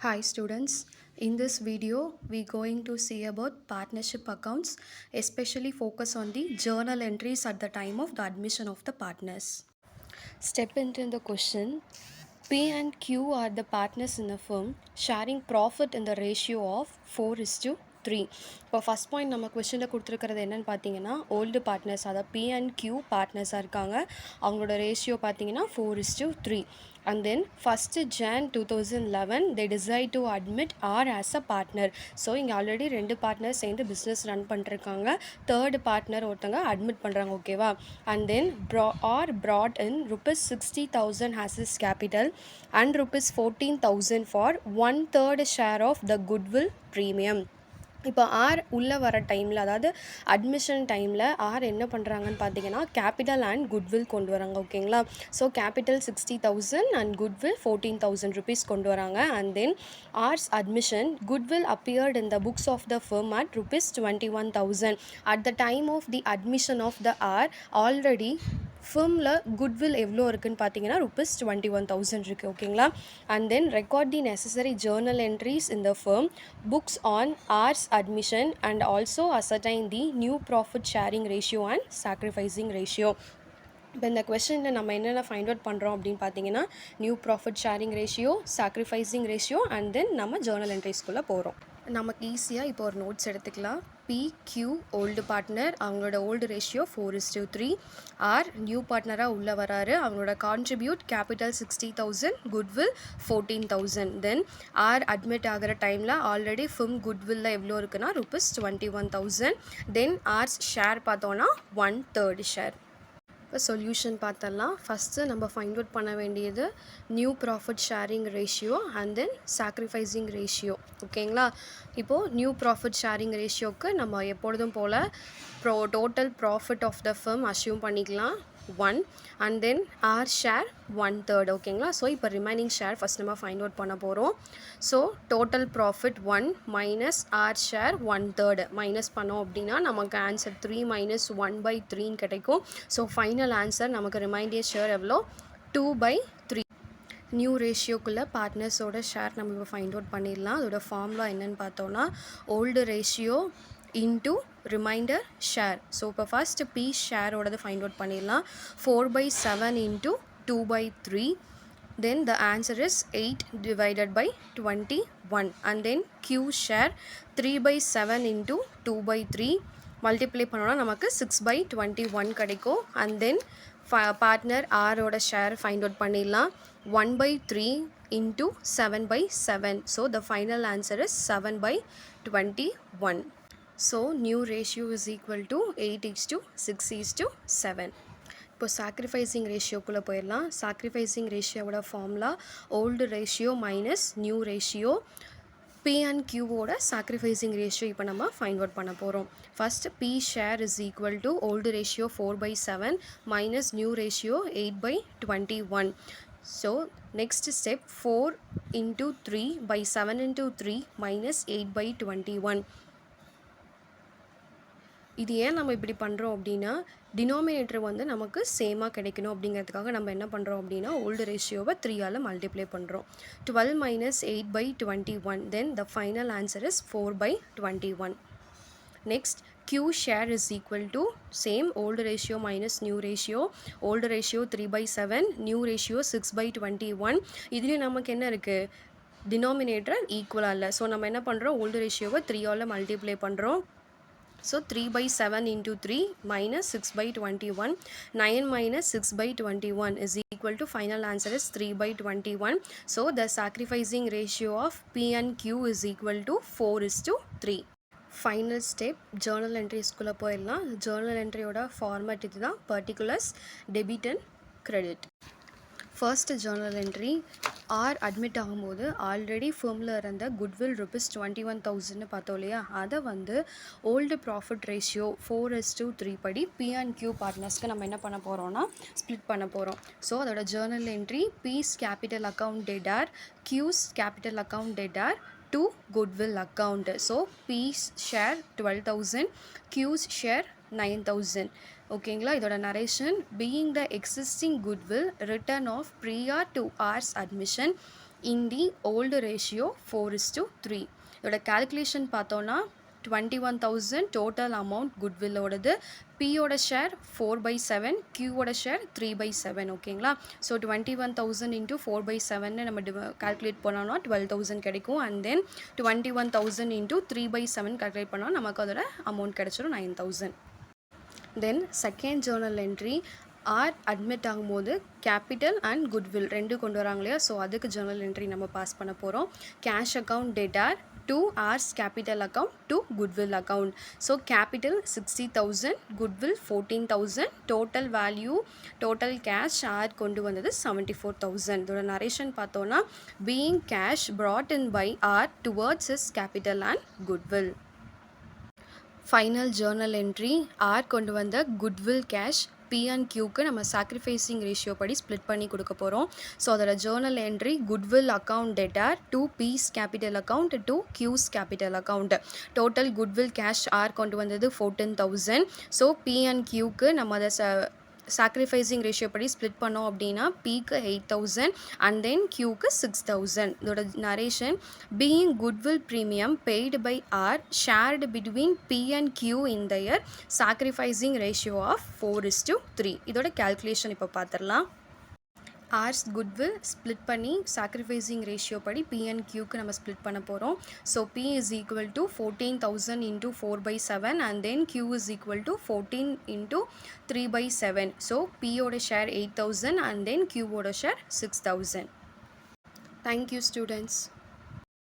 Hi students, in this video we going to see about partnership accounts, especially focus on the journal entries at the time of the admission of the partners. Step into the question. P and Q are the partners in a firm sharing profit in the ratio of 4:3. இப்போ first point நம்ம கொஷனில் கொடுத்துருக்கிறது என்னென்னு பார்த்தீங்கன்னா old partners அதாவது B and Q பார்ட்னர்ஸாக இருக்காங்க. அவங்களோட ratio பார்த்தீங்கன்னா 4:3. And then 1st Jan 2011 they decide to admit R as a partner. So இங்கே ஆல்ரெடி 2 பார்ட்னர்ஸ் சேர்ந்து பிஸ்னஸ் ரன் பண்ணிருக்காங்க. தேர்ட் பார்ட்னர் ஒருத்தங்க அட்மிட் பண்ணுறாங்க, ஓகேவா? And then R brought in rupees 60,000 as his capital and rupees 14,000 for 1/3 share of the goodwill premium. இப்போ R உள்ளே வர டைமில், அதாவது அட்மிஷன் டைமில் ஆர் என்ன பண்ணுறாங்கன்னு பார்த்தீங்கன்னா கேபிட்டல் அண்ட் குட்வில் கொண்டு வராங்க, ஓகேங்களா? So capital 60,000 and goodwill 14,000 rupees கொண்டு வராங்க. And then R's admission goodwill appeared in the books of the firm at rupees 21,000. At the time of the admission of the R already ஃபர்மில் goodwill எவ்வளோ இருக்குதுன்னு பார்த்தீங்கன்னா rupees 21,000 இருக்குது, ஓகேங்களா? And then record the necessary journal entries in the firm books on R's admission and also ascertain the new profit sharing ratio and sacrificing ratio. இப்போ இந்த கொஸ்டினில் நம்ம என்னென்ன ஃபைண்ட் அவுட் பண்ணுறோம் அப்படின்னு பார்த்தீங்கன்னா new profit sharing ratio, sacrificing ratio and தென் நம்ம Journal என்ட்ரிஸ்குள்ளே போகிறோம். நமக்கு ஈஸியாக இப்போ ஒரு நோட்ஸ் எடுத்துக்கலாம். PQ ஓல்டு பார்ட்னர், அவங்களோட ஓல்டு ரேஷியோ 4:3. ஆர் நியூ பார்ட்னராக உள்ளே வராரு, அவங்களோட கான்ட்ரிபியூட் கேபிட்டல் 60,000, குட்வில் 14,000. தென் ஆர் அட்மிட் ஆகிற டைமில் ஆல்ரெடி ஃபிம் குட்வில்ல எவ்வளோ இருக்குன்னா rupees 21,000. தென் ஆர்ஸ் ஷேர் பார்த்தோன்னா 1/3 ஷேர். இப்போ சொல்யூஷன் பார்த்தலாம். ஃபஸ்ட்டு நம்ம ஃபைண்ட் அவுட் பண்ண வேண்டியது new profit sharing ratio and then sacrificing ratio, ஓகேங்களா? இப்போது நியூ ப்ராஃபிட் ஷேரிங் ரேஷியோக்கு நம்ம எப்பொழுதும் போல் total profit of the firm assume பண்ணிக்கலாம் 1 and then our share 1/3, ஓகேங்களா? ஸோ இப்போ ரிமைனிங் ஷேர் ஃபஸ்ட் நம்ம ஃபைண்ட் அவுட் பண்ண போகிறோம். So total profit 1 minus R share 1/3 minus பண்ணோம் அப்படின்னா நமக்கு ஆன்சர் 3 மைனஸ் 1/3 கிடைக்கும். ஸோ ஃபைனல் ஆன்சர் நமக்கு ரிமைண்டியர் ஷேர் எவ்வளோ 2/3. நியூ ரேஷியோக்குள்ளே பார்ட்னர்ஸோட ஷேர் நம்ம இப்போ ஃபைண்ட் அவுட் பண்ணிடலாம். அதோட ஃபார்முலா என்னென்னு பார்த்தோன்னா old ratio into remainder share. So இப்போ ஃபஸ்ட்டு P ஷேரோடது ஃபைண்ட் அவுட் பண்ணிடலாம். 4/7 into 2/3. Then the answer is 8 divided by 21. And then Q share 3/7 into 2/3. Multiply பண்ணோன்னா நமக்கு 6/21 கிடைக்கும். அண்ட் தென் பார்ட்னர் ஆரோட ஷேர் ஃபைண்ட் அவுட் பண்ணிடலாம். 1/3 into 7/7. So the final answer is 7/21. So new ratio is equal to 8:6:7. இப்போ sacrificing ரேஷியோக்குள்ளே போயிடலாம். Sacrificing ரேஷியோவோட formula old ratio minus new ratio. P and Qவோட சாக்ரிஃபைசிங் ரேஷியோ இப்போ நம்ம ஃபைண்ட் அவுட் பண்ண போகிறோம். First P share is equal to old ratio 4/7 minus new ratio 8/21. So next step 4 into 3/7 into 3 minus 8/21. இது ஏன் நம்ம இப்படி பண்ணுறோம் அப்படின்னா டினாமினேட்டர் வந்து நமக்கு சேமாக கிடைக்கணும் அப்படிங்கிறதுக்காக நம்ம என்ன பண்ணுறோம் அப்படின்னா ஓல்டு ரேஷியோவை 3ஆல் மல்டிப்ளை பண்ணுறோம். 12 minus 8/21. Then the final answer is 4/21. Next Q share is equal to same old ratio minus new ratio. Old ratio 3/7, new ratio 6/21. இதுலேயும் நமக்கு என்ன இருக்குது, டினாமினேட்டர் ஈக்குவலாக இல்லை. ஸோ நம்ம என்ன பண்ணுறோம், ஓல்டு ரேஷியோவை 3ஆல் மல்டிப்ளை பண்ணுறோம். So 3/7 into 3 minus 6/21. 9 minus 6/21 is equal to final answer is 3/21. So the sacrificing ratio of P and Q is equal to 4:3. Final step journal entries குள்ள போயிடலாம். journal entryயோட format இதுதான், particulars, debit and credit. First journal entry R admit ஆகும்போது already ஃபர்மில் இருந்த goodwill rupees 21,000 பார்த்தோம் இல்லையா, அதை வந்து ஓல்டு ப்ராஃபிட் ரேஷியோ 4:3 படி P and Q பார்ட்னர்ஸ்க்கு நம்ம என்ன பண்ண போகிறோம்னா ஸ்ப்ளிட் பண்ண போகிறோம். ஸோ அதோட journal entry P's capital account debtor, Q's capital account debtor to goodwill account. So P's share 12,000, Q's share 9,000. ஓகேங்களா? இதோட narration being the existing goodwill written off prior to R's admission in the old ratio 4:3. இதோட calculation பார்த்தோன்னா 21,000 total amount goodwill ஓடது, பியோட share 4/7, கியூவோட share 3/7. ஓகேங்களா? So 21,000 into 4/7 நம்ம calculate பண்ணோம்னா 12,000 கிடைக்கும். And then 21,000 into 3/7 calculate பண்ணால் நமக்கு அதோட அமௌண்ட் கிடச்சிரும் 9,000. Then second journal entry R admit ஆகும்போது கேபிட்டல் அண்ட் குட்வில் ரெண்டு கொண்டு வராங்க இல்லையா? ஸோ அதுக்கு ஜேர்னல் என்ட்ரி நம்ம பாஸ் பண்ண போகிறோம். Cash account debtor to R's capital account to goodwill account. So capital 60,000, goodwill 14,000, total value, total cash R கொண்டு வந்தது 74,000. இதோட நரேஷன் பார்த்தோன்னா being cash brought in by R towards his capital and goodwill. Final journal entry R கொண்டு வந்த goodwill cash P and கியூக்கு நம்ம sacrificing ratio படி split பண்ணி கொடுக்க போகிறோம். ஸோ அதோட journal entry goodwill account debtor to P's capital account to Q's capital account. Total goodwill cash R கொண்டு வந்தது 14,000. ஸோ பி அண்ட் கியூக்கு நம்ம அதை சாக்ரிஃபைசிங் ரேஷியோ படி ஸ்ப்ளிட் பண்ணோம் அப்படின்னா பிக்கு 8,000 அண்ட் தென் கியூக்கு 6,000. இதோட narration being goodwill premium paid by R shared between P and Q in their sacrificing ratio of 4:3. இதோட கேல்குலேஷன் இப்போ பார்த்துடலாம். ஆர்ஸ் குட்வில் ஸ்ப்ளிட் பண்ணி சாக்ரிஃபைசிங் ரேஷியோ படி பி அண்ட் கியூக்கு நம்ம ஸ்ப்ளிட் பண்ண போகிறோம். So P is equal to 14,000 into 4/7 and then Q is equal to 14 into 3/7. So பியோட ஷேர் 8,000 அண்ட் தென் கியூவோட ஷேர் 6,000. Thank you students.